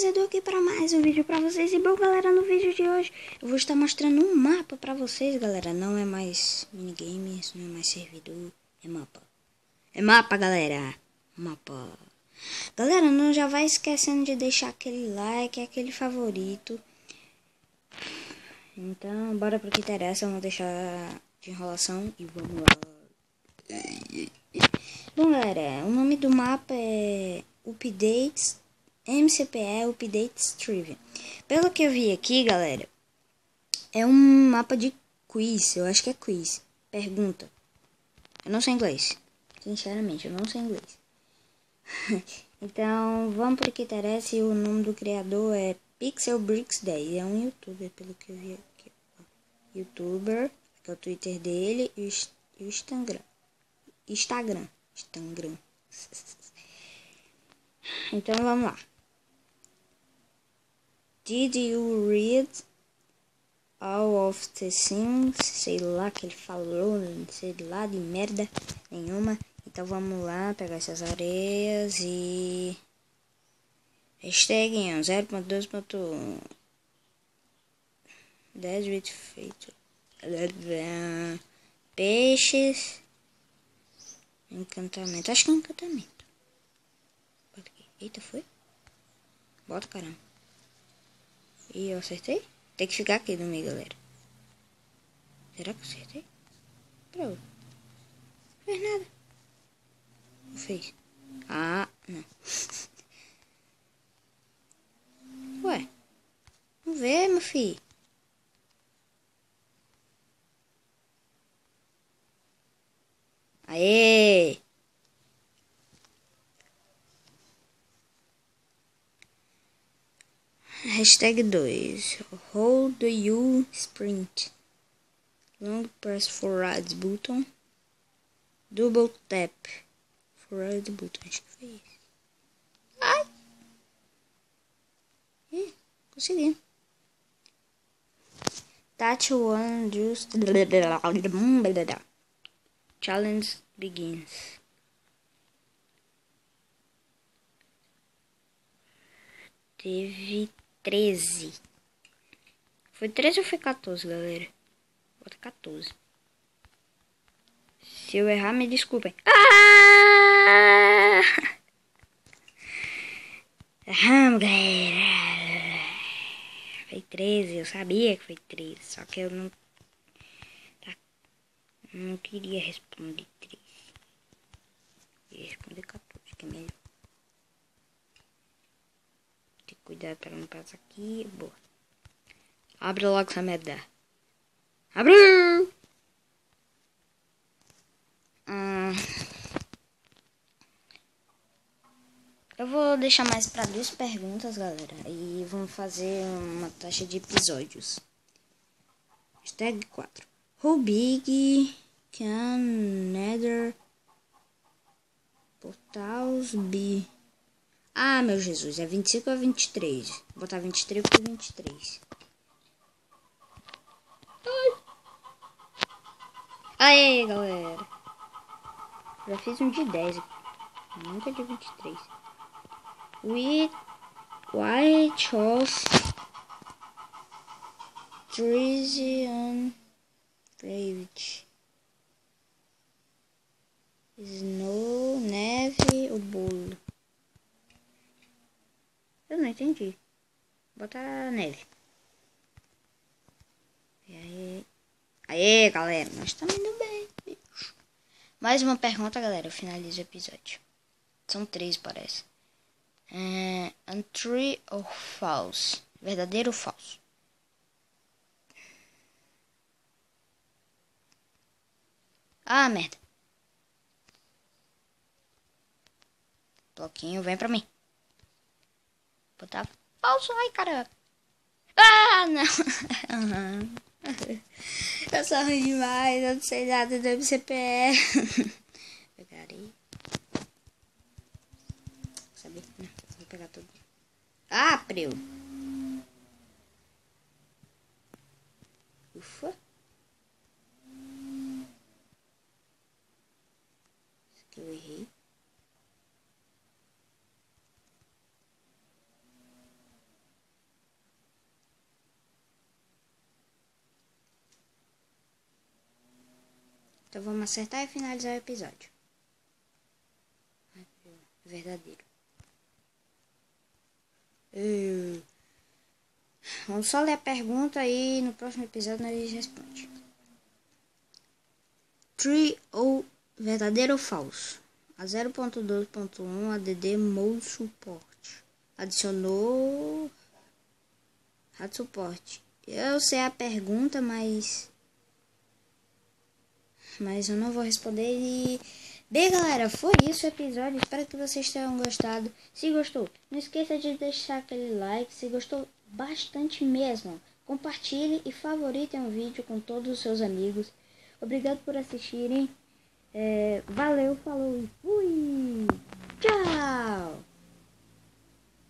Eu tô aqui para mais um vídeo para vocês. E bom, galera, no vídeo de hoje eu vou estar mostrando um mapa para vocês, galera. Não é mais minigames, não é mais servidor, é mapa. É mapa, galera. Mapa. Galera, não já vai esquecendo de deixar aquele like, aquele favorito. Então, bora pro que interessa. Vamos deixar de enrolação e vamos lá. Bom, galera, o nome do mapa é Updates MCPE Updates Trivia. Pelo que eu vi aqui, galera, é um mapa de quiz. Eu acho que é quiz. Pergunta. Eu não sei inglês. Sinceramente, eu não sei inglês. Então, vamos para o que interessa. E o nome do criador é PixelBricks10. É um youtuber, pelo que eu vi aqui. Youtuber, que é o Twitter dele e o Instagram. Instagram. Então, vamos lá. Did you read all of the things? Sei lá que ele falou, sei lá de merda nenhuma. Então vamos lá pegar essas areias e... Hashtag 0.2.1 10 vídeos feitos. Peixes. Encantamento. Acho que é um encantamento. Bota aqui. Eita, foi? Bota, caramba. E eu acertei? Tem que ficar aqui no meio, galera. Será que eu acertei? Pronto. Não fez nada. Não fez. Ah, não. Ué. Vamos ver, meu filho. Aê! Hashtag 2. How do you sprint? Long press forward button. Double tap. Forward button. Acho que foi isso. Ai! Consegui. Touch one just... Challenge begins. Teve 13. Foi 13 ou foi 14, galera? Bota 14. Se eu errar, me desculpem. Ah! Erramos, galera. Foi 13, eu sabia que foi 13. Só que eu não... Não queria responder 13. Eu ia responder 14, que é melhor. Tem que cuidar para não passar aqui. Boa. Abre logo essa merda. Abriu! Eu vou deixar mais para 2 perguntas, galera. E vamos fazer uma taxa de episódios. Hashtag 4. How big can Nether portals be? Ah, meu Jesus. É 25 ou 23? Vou botar 23 por 23. Aê, galera. Já fiz um de 10. Nunca de 23. Why chose trees on private? Snow, neve ou bolo? Eu não entendi. Bota neve. E aí? Aê, galera. Nós estamos indo bem, bicho. Mais uma pergunta, galera. Eu finalizo o episódio. São 3, parece. Untrue ou false? Verdadeiro ou falso? Ah, merda. Bloquinho, vem pra mim. Botar falso. Ai, caraca. Ah, não. Eu sou ruim demais. Eu não sei nada do MCPE. Pegarei. Sabe? Não, vou pegar tudo. Ah, preu. Ufa. Isso aqui eu errei. Então vamos acertar e finalizar o episódio. Verdadeiro. Vamos só ler a pergunta e no próximo episódio nós respondemos. True ou verdadeiro ou falso? A 0.2.1 ADD Mode Support adicionou Hard Support. Eu sei a pergunta, mas eu não vou responder. E bem, galera, foi isso o episódio. Espero que vocês tenham gostado. Se gostou, não esqueça de deixar aquele like. Se gostou bastante mesmo, compartilhe e favoritem o vídeo com todos os seus amigos. Obrigado por assistirem. Valeu, falou e fui!